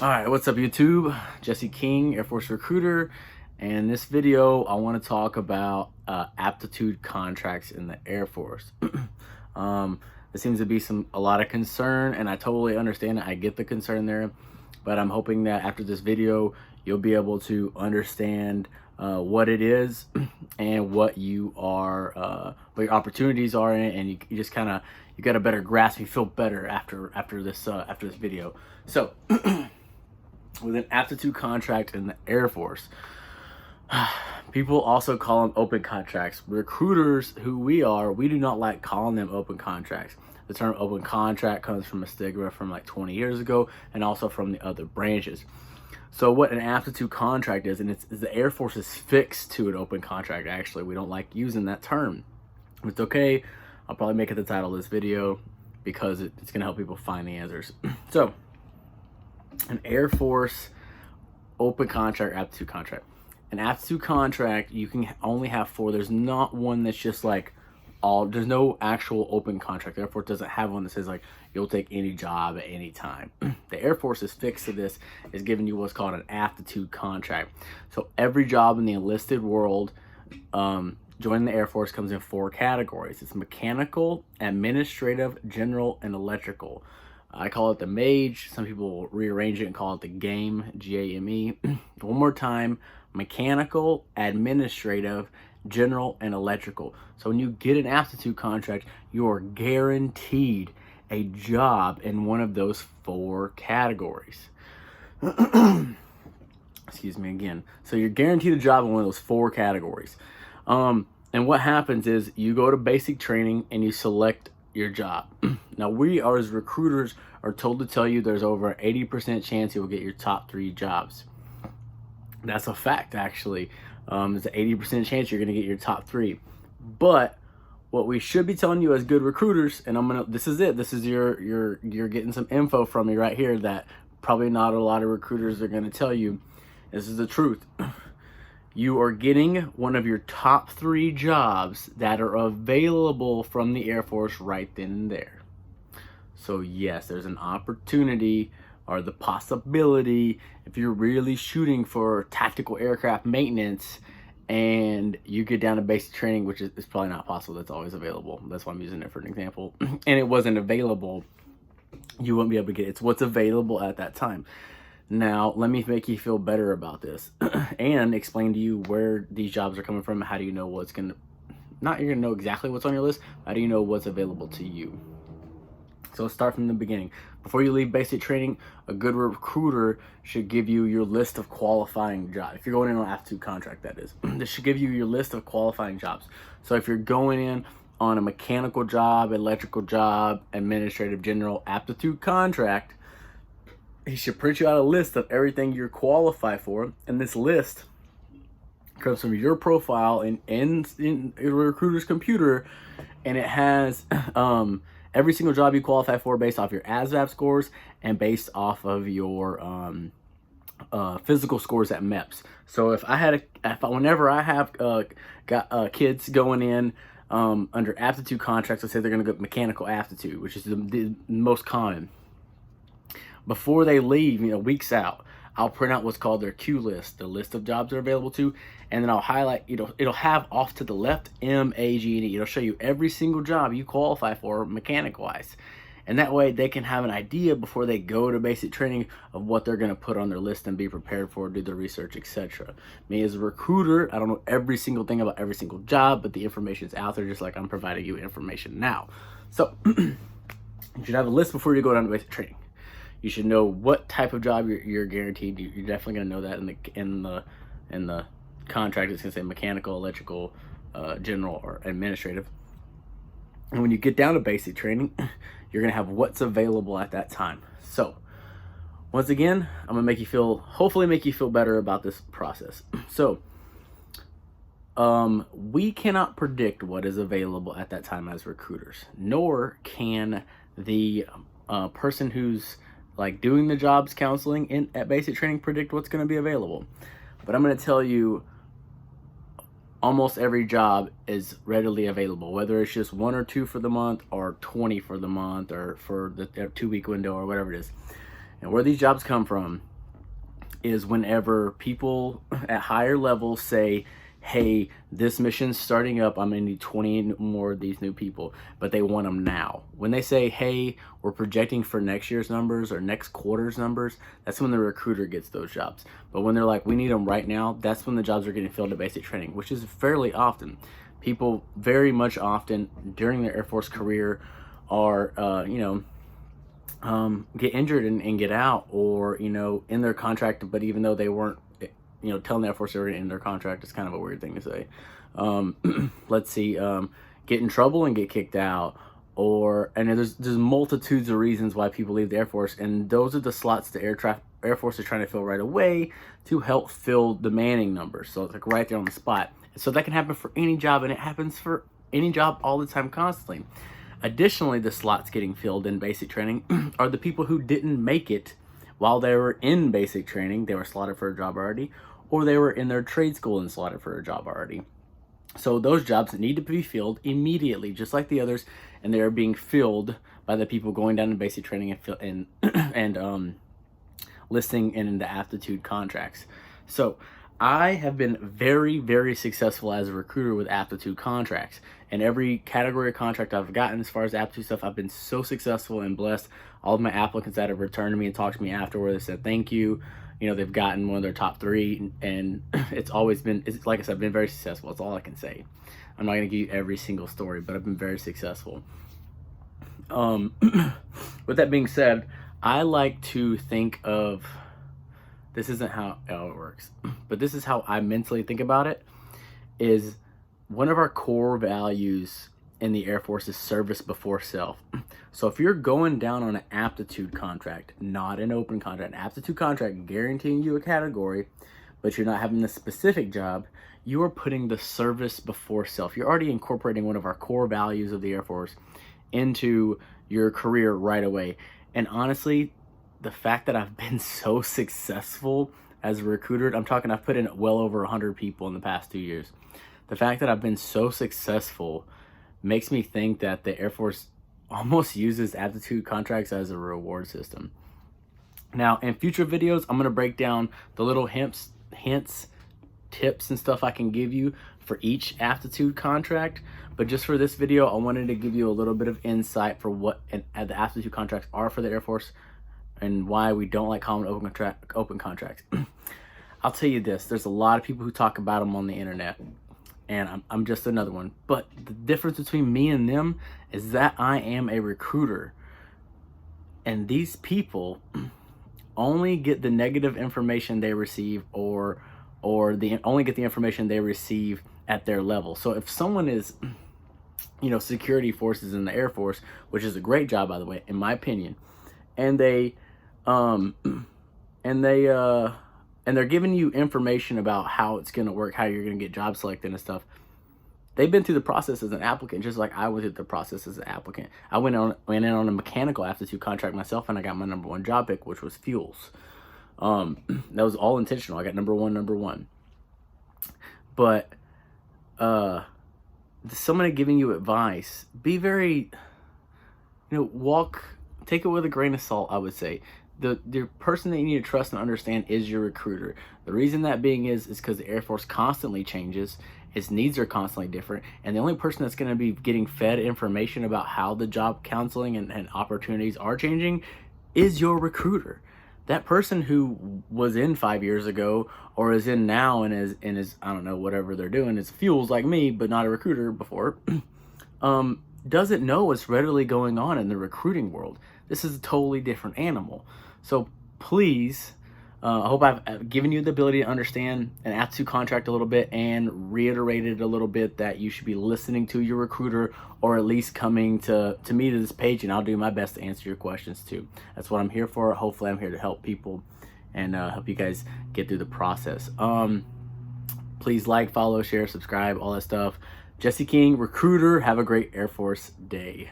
All right, what's up YouTube? Jesse King, Air Force recruiter. And in this video, I want to talk about aptitude contracts in the Air Force. There seems to be a lot of concern, and I totally understand it. I get the concern there, but I'm hoping that after this video, you'll be able to understand what it is and what you are, what your opportunities are in it, and you just kind of you got a better grasp. You feel better after this video. So. With an aptitude contract in the Air Force, people also call them open contracts. Recruiters, who we are, we do not like calling them open contracts. The term open contract comes from a stigma from like 20 years ago and also from the other branches. So what an aptitude contract is, and it's the Air Force is fixed to an open contract. Actually, we don't like using that term. It's okay. I'll probably make it the title of this video because it's going to help people find the answers. So an Air Force open contract, aptitude contract. An aptitude contract, you can only have 4. There's not one that's just like there's no actual open contract. The Air Force doesn't have one that says like you'll take any job at any time. The Air Force is fixed to this, is giving you what's called an aptitude contract. So every job in the enlisted world, joining the Air Force comes in 4 categories. It's mechanical, administrative, general, and electrical. I call it the MAGE. Some people will rearrange it and call it the GAME, G-A-M-E. One more time: mechanical, administrative, general, and electrical. So when you get an aptitude contract, you are guaranteed a job in one of those 4 categories. Excuse me again. So you're guaranteed a job in one of those 4 categories. And what happens is you go to basic training and you select your job. Now we as recruiters are told to tell you there's over an 80% chance you will get your top 3 jobs. That's a fact, actually. There's an 80% chance you're going to get your top 3. But what we should be telling you as good recruiters, and this is it. This is you're getting some info from me right here that probably not a lot of recruiters are going to tell you. This is the truth. You are getting one of your top 3 jobs that are available from the Air Force right then and there. So yes, there's an opportunity or the possibility, if you're really shooting for tactical aircraft maintenance and you get down to basic training, which is probably not possible. That's always available. That's why I'm using it for an example. And it wasn't available, you won't be able to get it. It's what's available at that time. Now, let me make you feel better about this and explain to you where these jobs are coming from. How do you know what's you're gonna know exactly what's on your list. How do you know what's available to you? So let's start from the beginning. Before you leave basic training, a good recruiter should give you your list of qualifying jobs. If you're going in on an aptitude contract, that is. This should give you your list of qualifying jobs. So if you're going in on a mechanical job, electrical job, administrative, general, aptitude contract, he should print you out a list of everything you're qualified for, and this list comes from your profile in a recruiter's computer, and it has every single job you qualify for based off your ASVAB scores and based off of your physical scores at MEPS. So whenever I have got kids going in under aptitude contracts, let's say they're going to go mechanical aptitude, which is the most common. Before they leave, weeks out, I'll print out what's called their Q list, the list of jobs they're available to, and then I'll highlight, it'll have off to the left M, A, G, and E. It'll show you every single job you qualify for mechanic-wise. And that way they can have an idea before they go to basic training of what they're going to put on their list and be prepared for, do the research, etc. Me as a recruiter, I don't know every single thing about every single job, but the information is out there just like I'm providing you information now. So you should have a list before you go down to basic training. You should know what type of job you're guaranteed. You're definitely going to know that in the contract. It's going to say mechanical, electrical, general, or administrative. And when you get down to basic training, you're going to have what's available at that time. So once again, I'm going to hopefully make you feel better about this process. So we cannot predict what is available at that time as recruiters, nor can the person who's like doing the jobs counseling at basic training predict what's going to be available. But I'm going to tell you almost every job is readily available, whether it's just 1 or 2 for the month or 20 for the month or for the 2-week window or whatever it is. And where these jobs come from is whenever people at higher levels say, hey, this mission's starting up, I'm gonna need 20 more of these new people, but they want them now. When they say, hey, we're projecting for next year's numbers or next quarter's numbers, that's when the recruiter gets those jobs. But when they're like, we need them right now, that's when the jobs are getting filled at basic training, which is fairly often. People very much often during their Air Force career are, get injured and get out, or, in their contract, but even though they weren't, telling the Air Force they were in their contract is kind of a weird thing to say. Let's see, get in trouble and get kicked out, and there's multitudes of reasons why people leave the Air Force, and those are the slots the Air Force is trying to fill right away to help fill the manning numbers. So it's like right there on the spot. So that can happen for any job, and it happens for any job all the time, constantly. Additionally, the slots getting filled in basic training are the people who didn't make it while they were in basic training. They were slotted for a job already, or they were in their trade school and slotted for a job already. So those jobs need to be filled immediately, just like the others, and they are being filled by the people going down to basic training and listing in the aptitude contracts. So I have been very, very successful as a recruiter with aptitude contracts, and every category of contract I've gotten as far as aptitude stuff, I've been so successful and blessed. All of my applicants that have returned to me and talked to me afterward, they said thank you. They've gotten one of their top 3, and it's like I said, been very successful. That's all I can say. I'm not going to give you every single story, but I've been very successful. With that being said, I like to think of, this isn't how it works, but this is how I mentally think about it, is one of our core values in the Air Force is service before self. So if you're going down on an aptitude contract, not an open contract, an aptitude contract guaranteeing you a category, but you're not having the specific job, you are putting the service before self. You're already incorporating one of our core values of the Air Force into your career right away. And honestly, the fact that I've been so successful as a recruiter, I've put in well over 100 people in the past 2 years. The fact that I've been so successful makes me think that the Air Force almost uses aptitude contracts as a reward system. Now, in future videos, I'm going to break down the little hints, tips, and stuff I can give you for each aptitude contract. But just for this video, I wanted to give you a little bit of insight for what the aptitude contracts are for the Air Force and why we don't like common open contracts. I'll tell you this, there's a lot of people who talk about them on the internet, and I'm just another one. But the difference between me and them is that I am a recruiter, and these people only get the negative information they receive, or only get the information they receive at their level. So if someone is, security forces in the Air Force, which is a great job, by the way, in my opinion, and they're giving you information about how it's going to work, how you're going to get job selected and stuff. They've been through the process as an applicant, just like I went through the process as an applicant. I went in on a mechanical aptitude contract myself, and I got my #1 job pick, which was fuels. That was all intentional. I got number one. But somebody giving you advice, be very, take it with a grain of salt, I would say. The person that you need to trust and understand is your recruiter. The reason that being is because the Air Force constantly changes. Its needs are constantly different. And the only person that's going to be getting fed information about how the job counseling and opportunities are changing is your recruiter. That person who was in 5 years ago or is in now and is I don't know, whatever they're doing, is fuels like me, but not a recruiter before, doesn't know what's readily going on in the recruiting world. This is a totally different animal. So please, I hope I've given you the ability to understand an aptitude contract a little bit and reiterated a little bit that you should be listening to your recruiter, or at least coming to me to this page, and I'll do my best to answer your questions too. That's what I'm here for. Hopefully I'm here to help people and help you guys get through the process. Please like, follow, share, subscribe, all that stuff. Jesse King, recruiter. Have a great Air Force day.